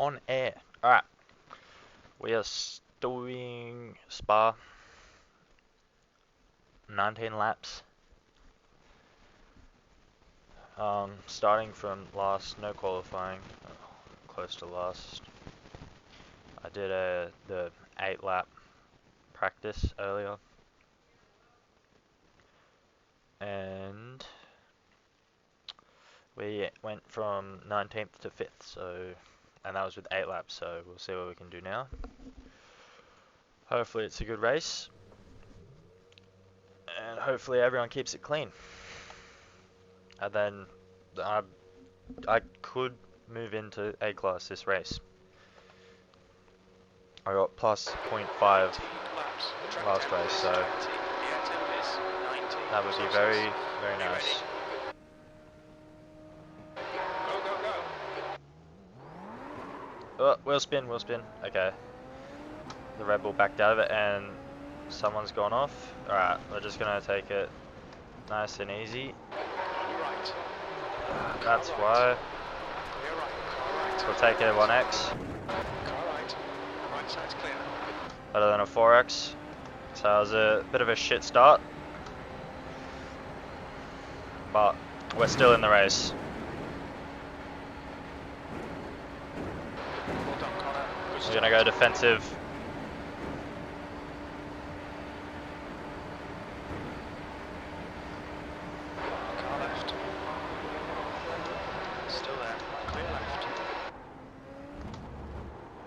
on air. Alright, we are doing Spa, 19 laps. Starting from last, no qualifying, close to last. I did the 8 lap practice earlier. And we went from 19th to 5th, and that was with 8 laps, so we'll see what we can do now. Hopefully it's a good race, and hopefully everyone keeps it clean. And then I could move into A class this race. I got plus 0.5 last race, so that would be very, very nice. Oh, wheel spin. Okay. The Red Bull backed out of it and someone's gone off. Alright, we're just gonna take it nice and easy. That's why. We'll take it at 1x. Better than a 4x. So it was a bit of a shit start. But we're still in the race. We're gonna go defensive.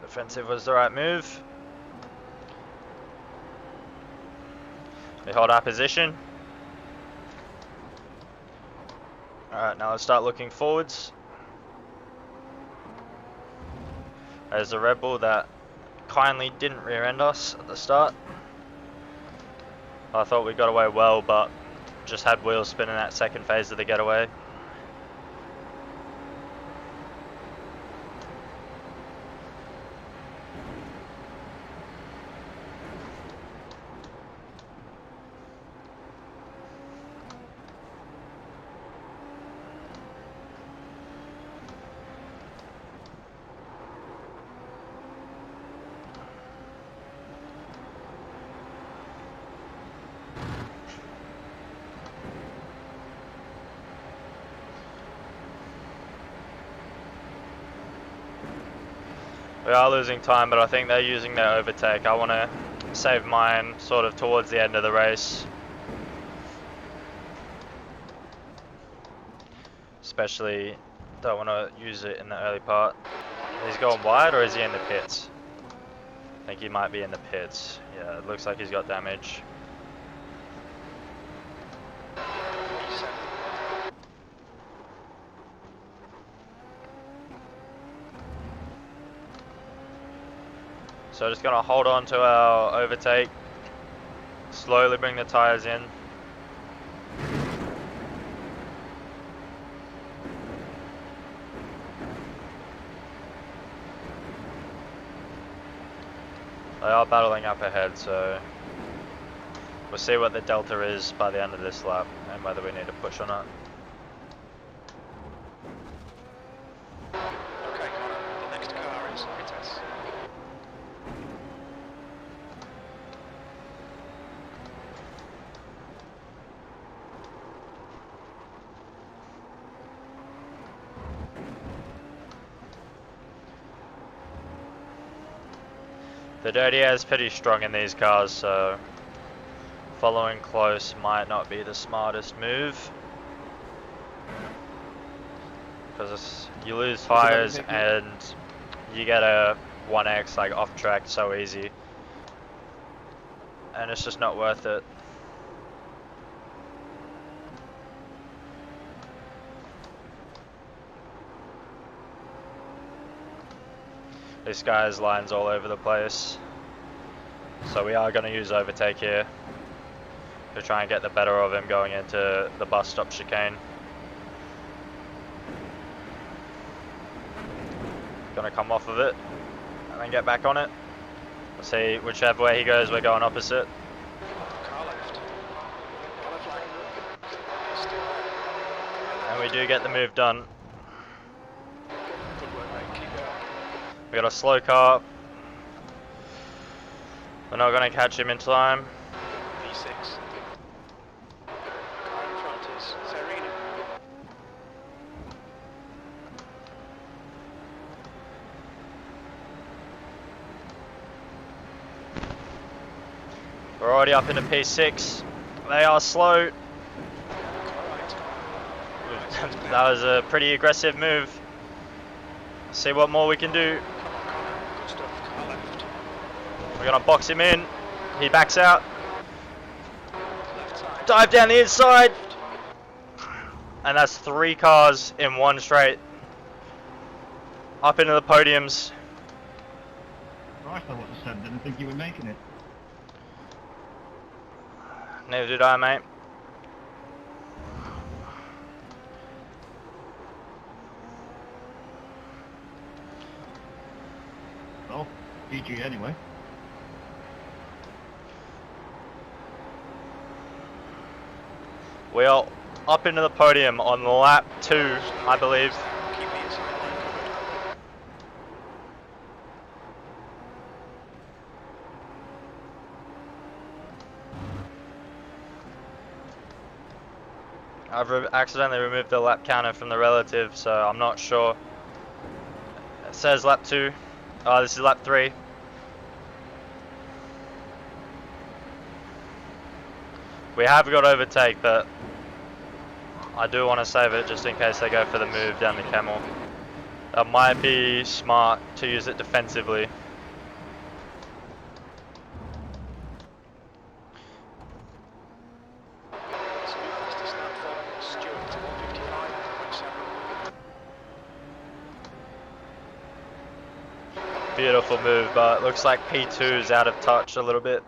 Defensive was the right move. We hold our position. Alright, now let's start looking forwards. There's a Red Bull that kindly didn't rear end us at the start. I thought we got away well, but just had wheels spin in that second phase of the getaway. We are losing time, but I think they're using their overtake. I want to save mine sort of towards the end of the race. Especially, don't want to use it in the early part. He's going wide, or is he in the pits? I think he might be in the pits. Yeah, it looks like he's got damage. So just gonna hold on to our overtake, slowly bring the tires in. They are battling up ahead, so we'll see what the delta is by the end of this lap and whether we need to push or not. Okay, Connor, the next car is Vitas. The dirty air is pretty strong in these cars, so following close might not be the smartest move. Because you lose tires and you get a 1x like off track so easy. And it's just not worth it. This guy has lines all over the place. So we are going to use overtake here to try and get the better of him going into the bus stop chicane. Gonna come off of it and then get back on it. Let's see, whichever way he goes, we're going opposite. Car left. Yellow flag. Still there. And we do get the move done. Good work, mate. Keep going. We got a slow car. We're not going to catch him in time. V6. Car in front is Serena. We're already up into P6. They are slow. That was a pretty aggressive move. See what more we can do. Come on, Connor. Good stuff. Car left. We're going to box him in. He backs out. Left side. Dive down the inside. And that's 3 cars in one straight. Up into the podiums. Christ, I would have said, didn't think you were making it. Neither did I, mate. Well, GG anyway. We are up into the podium on lap 2, I believe. Keep the inside line covered. I've accidentally removed the lap counter from the relative, so I'm not sure. It says lap 2. Oh, this is lap 3. We have got overtake, but I do want to save it just in case they go for the move down the camel. That might be smart to use it defensively. Absolute fastest lap for Stewart. 155.7. Beautiful move, but looks like P2 is out of touch a little bit.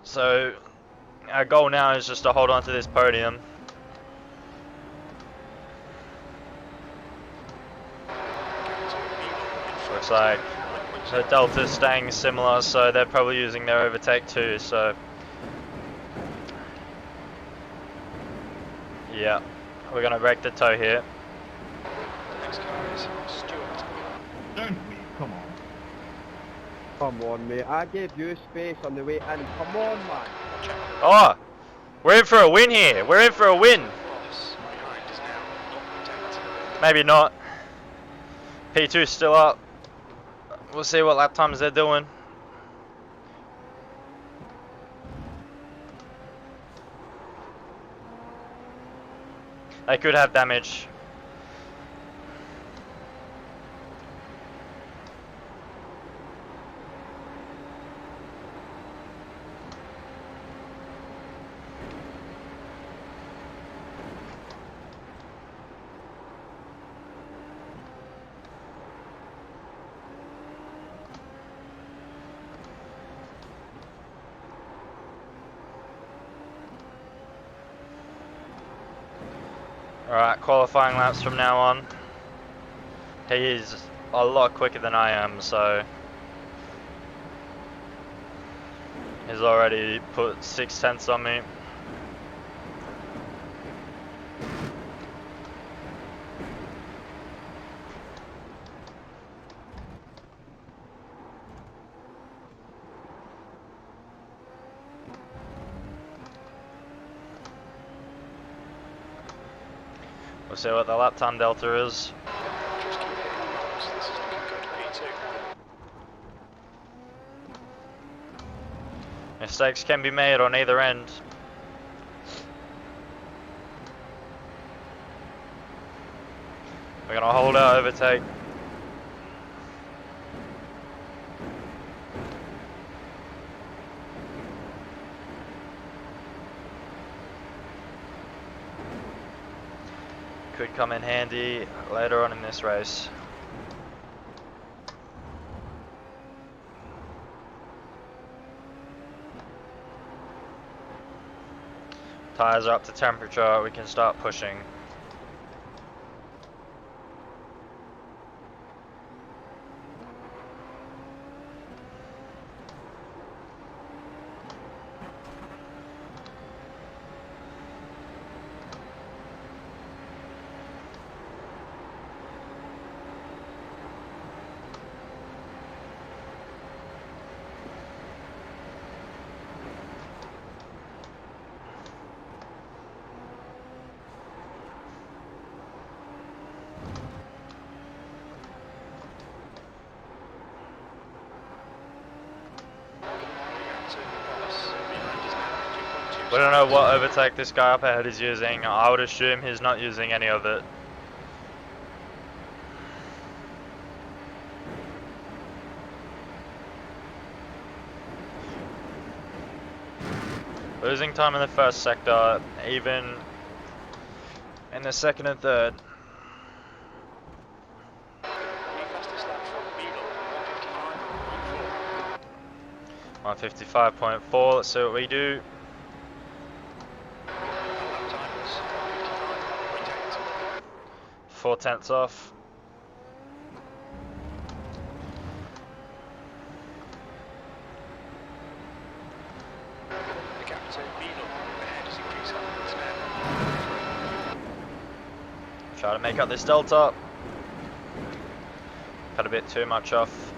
So our goal now is just to hold on to this podium. Looks like the Delta's staying similar, so they're probably using their overtake too, so yeah, we're gonna break the toe here. The next car is Stewart. Don't we? Come on. Come on, mate. I gave you space on the way in. Come on, man. Watch out. Oh, we're in for a win here. We're in for a win. Ross behind is now 0.8. Maybe not. P2's still up. We'll see what lap times they're doing. They could have damage. Alright, qualifying laps from now on. He is a lot quicker than I am, so he's already put 6/10 on me. We'll see what the lap time delta is. Just keep hitting the marks. This is looking good. P2. Mistakes can be made on either end. We're gonna hold our overtake. Could come in handy later on in this race. Tires are up to temperature, we can start pushing. We don't know what overtake this guy up ahead is using. I would assume he's not using any of it. Losing time in the first sector, even in the second and third. Fastest lap from Beagle, 155.4, let's see what we do. lap time was 155.8. 4/10 off. The gap to Beagle ahead is increasing. It's now Try to make up this delta. Cut a bit too much off.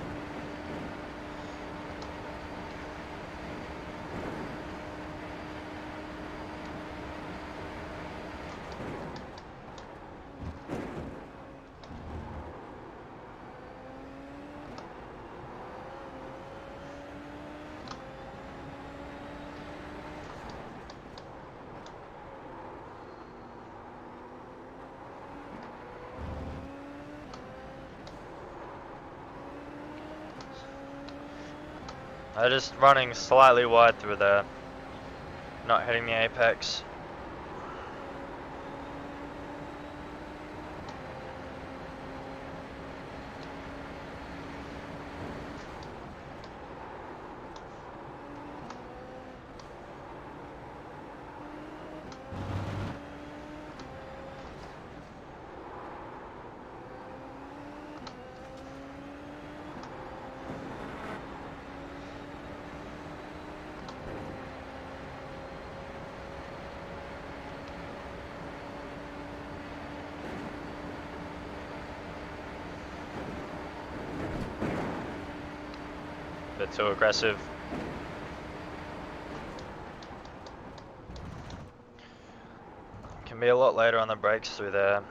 They're just running slightly wide through there, not hitting the apex. Bit too aggressive. Can be a lot later on the brakes through there.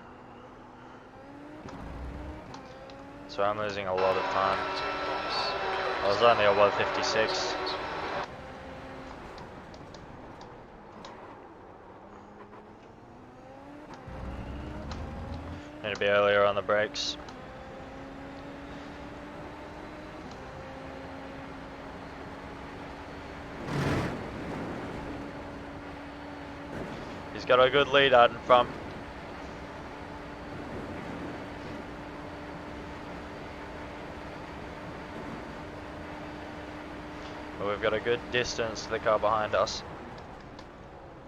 So I'm losing a lot of time. I was only at 156. Need to be earlier on the brakes. He's got a good lead out in front. But we've got a good distance to the car behind us,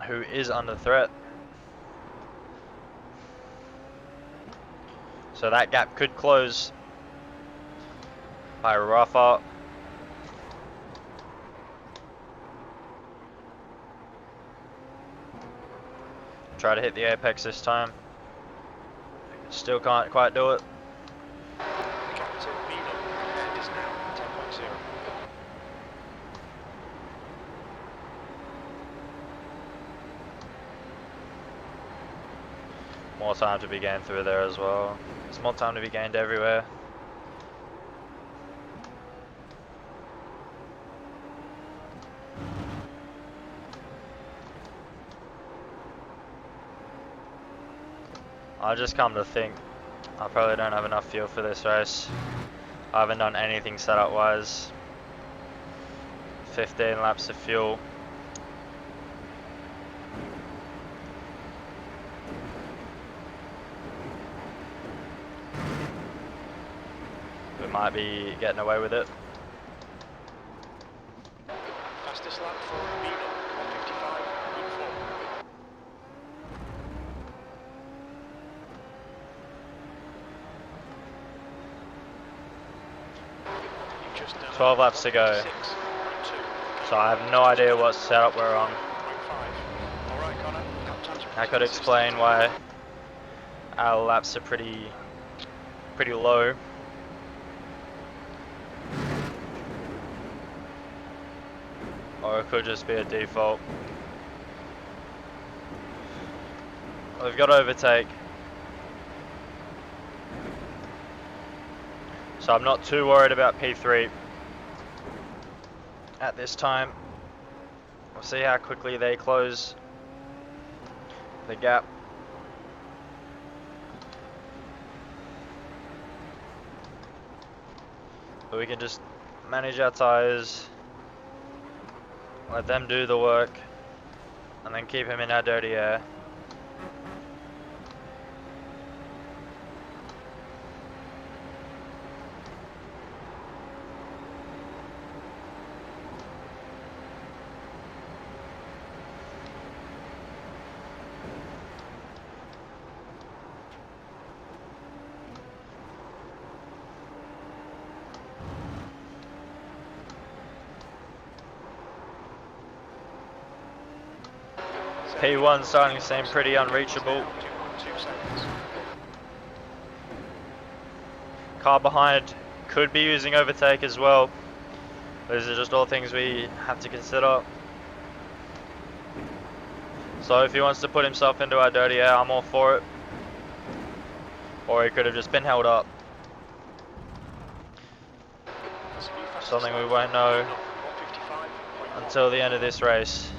who is under threat. So that gap could close by rougher. Try to hit the apex this time. Still can't quite do it. The gap to Beagle ahead is now 10.0. More time to be gained through there as well. There's more time to be gained everywhere. I just come to think I probably don't have enough fuel for this race. I haven't done anything setup wise. 15 laps of fuel. We might be getting away with it. Fastest lap for Beagle, 155.4. 12 laps to go. So I have no idea what setup we're on. That could explain why our laps are pretty low. Or it could just be a default. We've got to overtake. So I'm not too worried about P3 at this time. We'll see how quickly they close the gap. But we can just manage our tyres, let them do the work, and then keep him in our dirty air. P1 starting to seem pretty unreachable. 2 seconds. Car behind could be using overtake as well. These are just all things we have to consider. So if he wants to put himself into our dirty air, I'm all for it. Or he could have just been held up. Something we won't know until the end of this race.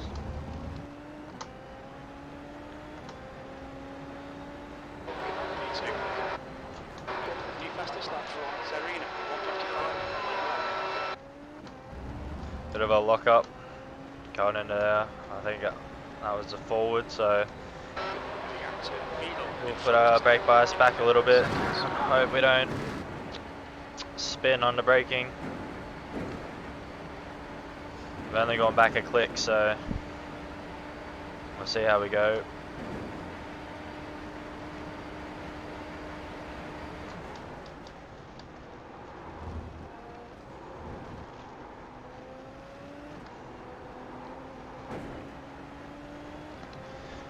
Bit of a lock up going into there. I think that was a forward, so we'll put our brake bias back a little bit. Hope we don't spin on the braking. We've only gone back a click, so we'll see how we go.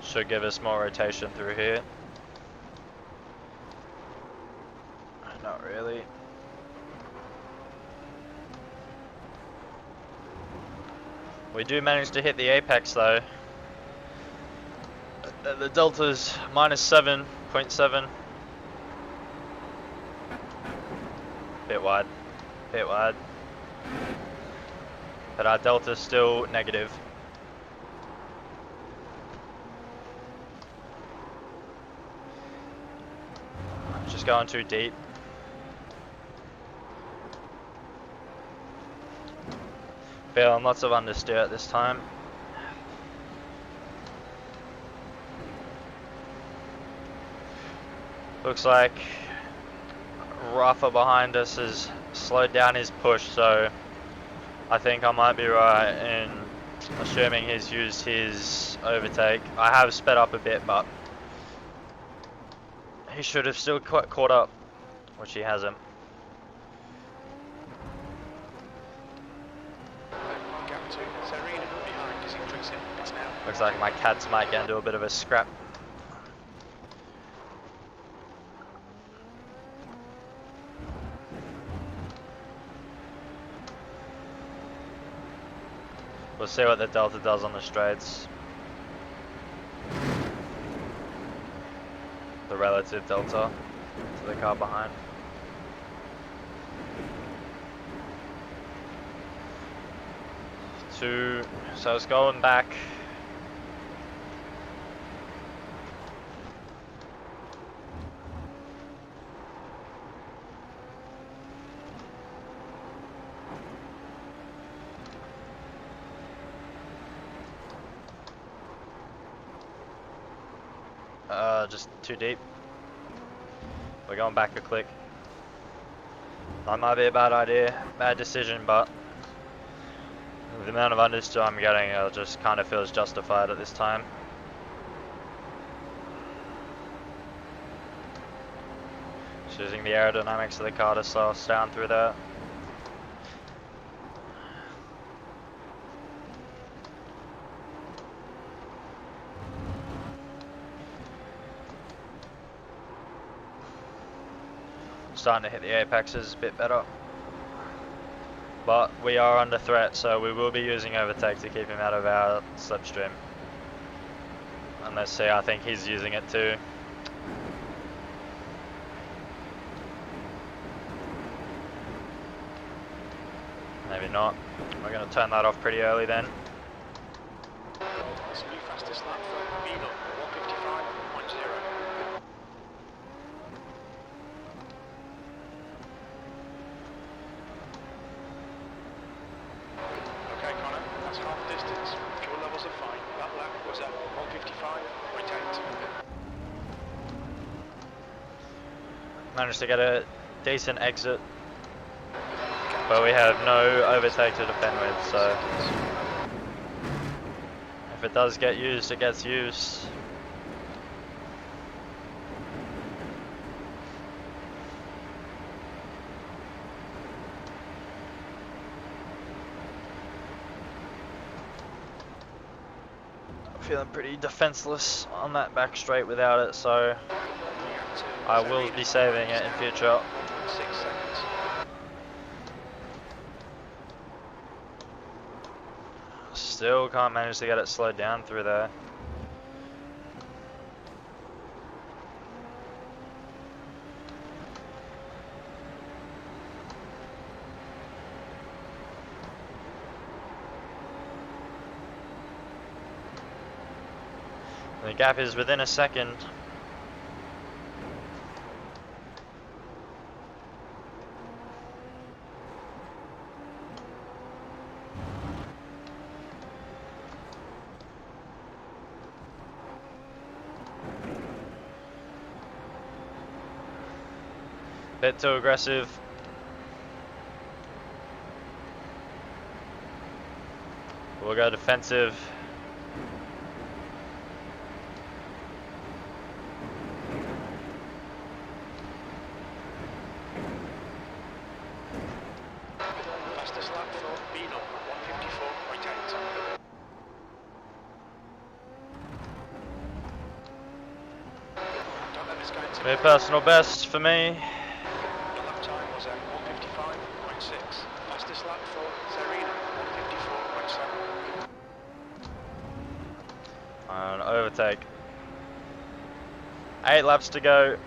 Should give us more rotation through here. Not really. We do manage to hit the apex though. The delta's minus 7.7. Bit wide. Bit wide. But our delta's still negative. Just going too deep. Feeling lots of understeer at this time. Looks like Rafa behind us has slowed down his push, so I think I might be right in assuming he's used his overtake. I have sped up a bit, but he should have still caught up, which he hasn't. Looks like my cats might get into a bit of a scrap. We'll see what the delta does on the straights. The relative delta to the car behind. So it's going back. Just too deep. We're going back a click. That might be a bad idea, bad decision, but with the amount of understeer I'm getting, it just kind of feels justified at this time. Just using the aerodynamics of the car to slow us down through there. Starting to hit the apexes a bit better, but we are under threat, so we will be using overtake to keep him out of our slipstream. And let's see, I think he's using it too. Maybe not. We're going to turn that off pretty early then. managed to get a decent exit, but we have no overtake to defend with, so if it does get used, it gets used. Feeling pretty defenseless on that back straight without it, so I will be saving it in future. 6 seconds. Still can't manage to get it slowed down through there. The gap is within a second. Bit too aggressive. We'll go defensive. Fastest lap for Beano, 154.8. Don't let this guy New personal best for me. The lap time was at 155.6. Fastest lap for Serena, 154.7. And overtake. 8 laps to go.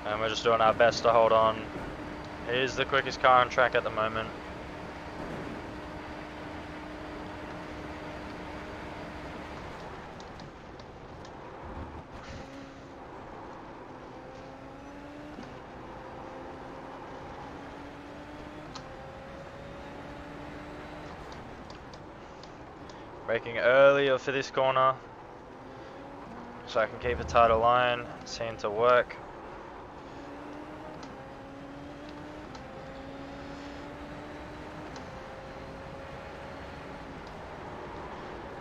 And we're just doing our best to hold on. He is the quickest car on track at the moment. Braking earlier for this corner so I can keep a tighter line. Seemed to work.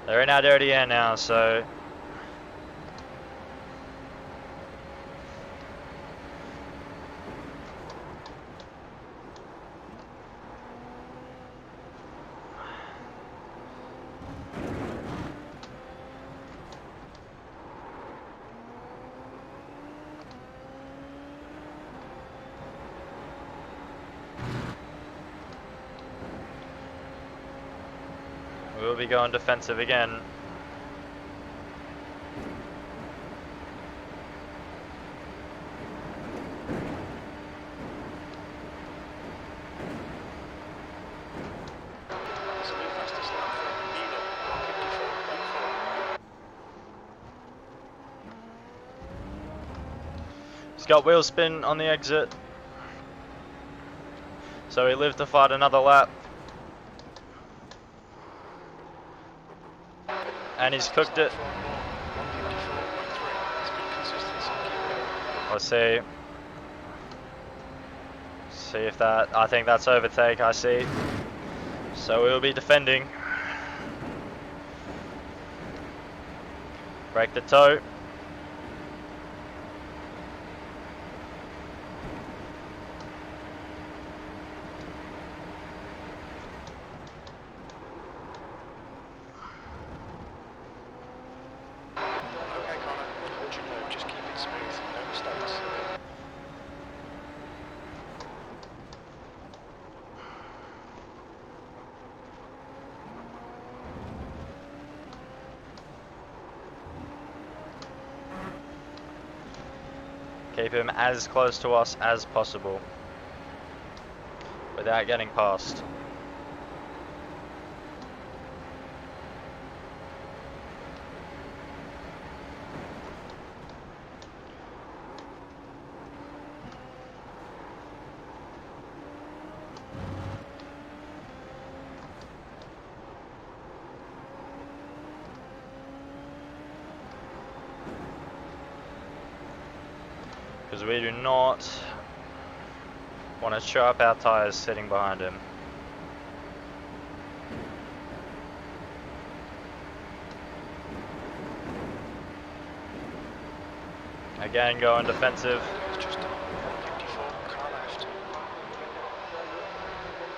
They're in our dirty air now, so we'll be going defensive again. That's the new fastest lap for Beano, 154.4. He's got wheel spin on the exit, so he lived to fight another lap. And he's cooked it. 154.3. It's good consistency. Keep Let's see. See if that, I think that's overtake, I see. So we'll be defending. Break the toe. Okay, Connor. Hold your nerve. Just keep it smooth. No mistakes. Keep him as close to us as possible without getting past. because we do not want to chew up our tyres sitting behind him. Again, going defensive. It's just on 154, car left.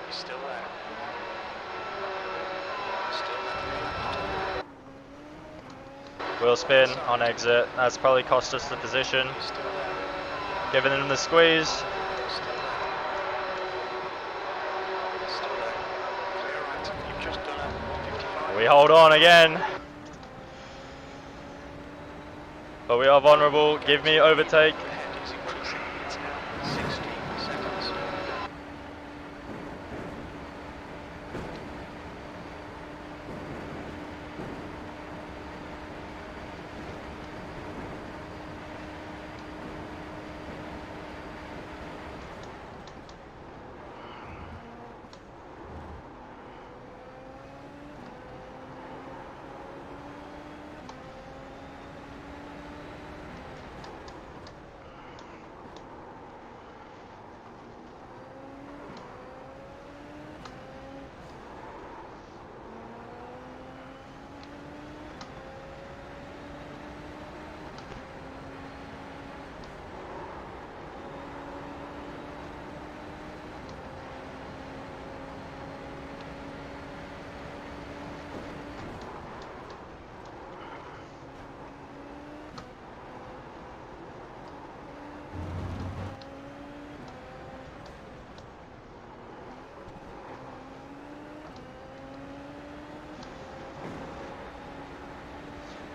He's still there. Still there. Wheel spin on exit. That's probably cost us the position. He's still there. Giving him the squeeze. Still there. Still there. Clear right. You've just done a 155. We hold on again. But we are vulnerable. Give me overtake. Ahead is increasing. It's now 60 seconds.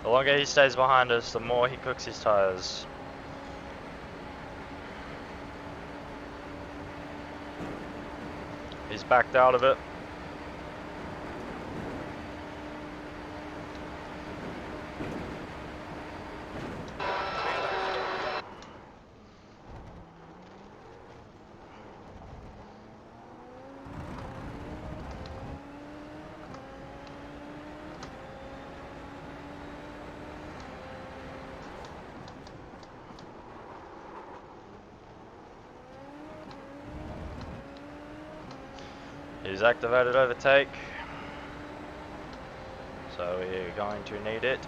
The longer he stays behind us, the more he cooks his tyres. He's backed out of it. Clear left. He's activated overtake. So we're going to need it.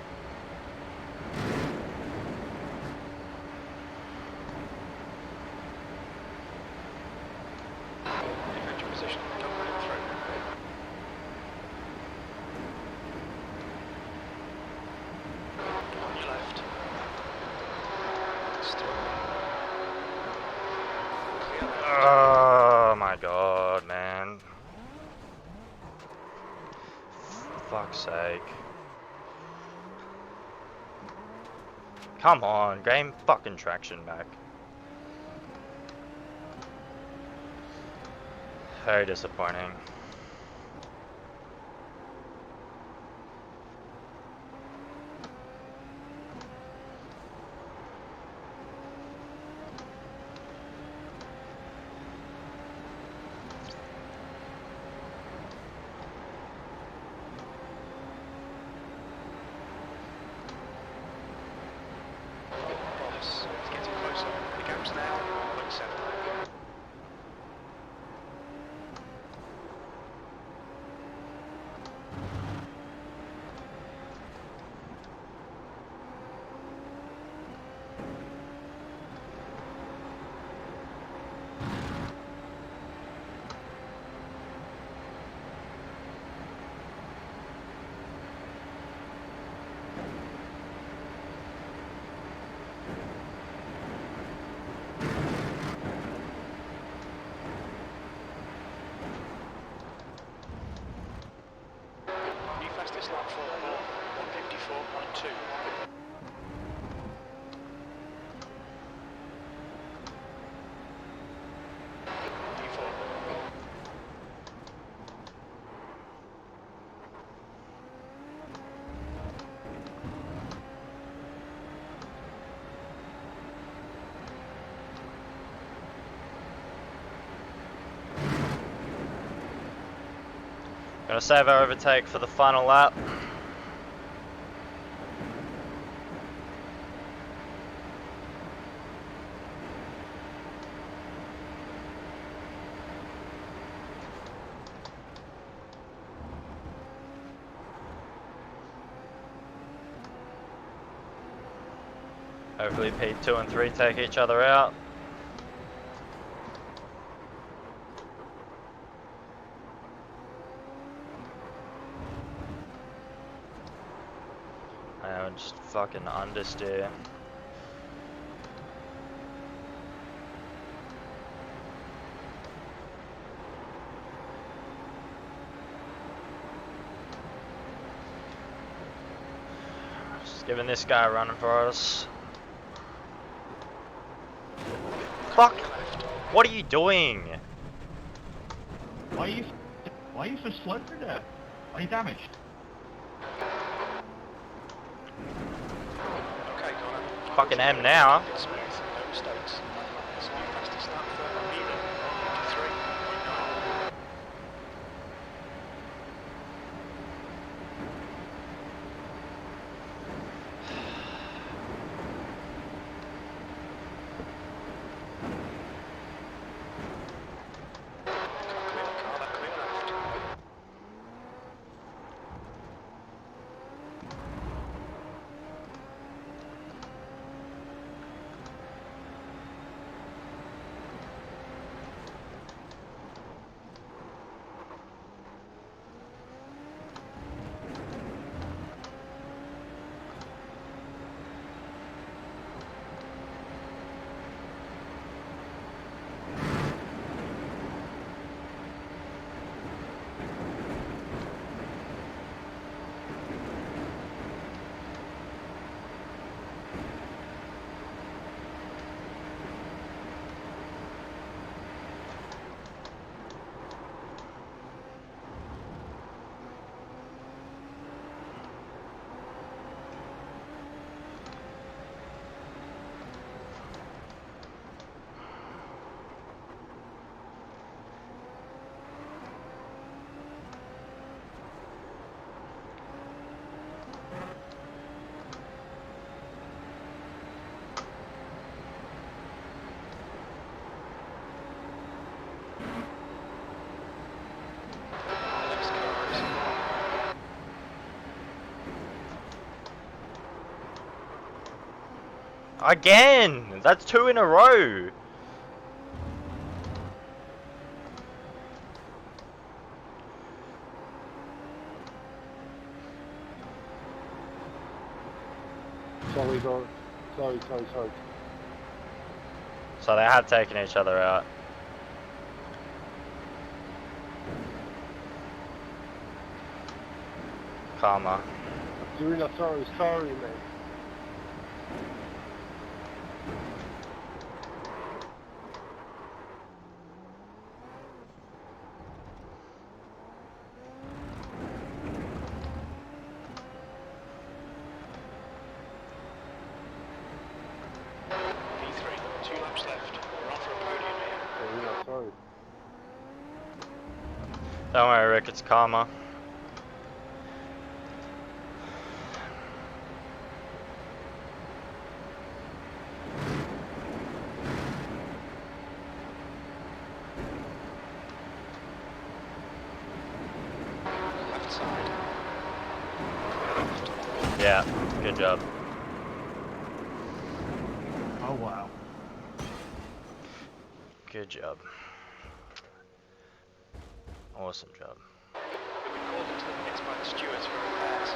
Defend your position. Don't run it through. On your left. Still there. Clear left. Oh my god, man. For fuck's sake. Come on, gain fucking traction back. Very disappointing. Boss. It's getting closer. The gap's now 1.7. New fastest lap for ball 154.2. D4. Gonna save our overtake for the final lap. Hopefully P2 and 3 take each other out. And just fucking understeer. Just giving this guy a run for us. Fuck! What are you doing? Why are you so slow through there? Are you damaged? Okay, Connor. Fucking am now. It's smooth, no mistakes. It's a new fastest lap for Milan, 153.9. Car that clear left. Next car is Again! That's 2 in a row! Sorry, bro. Sorry. So they have taken each other out. Karma. Doing a sorry, mate. P3, 2 laps left. We're on for a podium here. Doing a sorry. Don't worry, Rick, it's karma. Left side. Yeah, good job. Oh wow. Good job. Awesome job. We've been called into the pits by the stewards for repairs.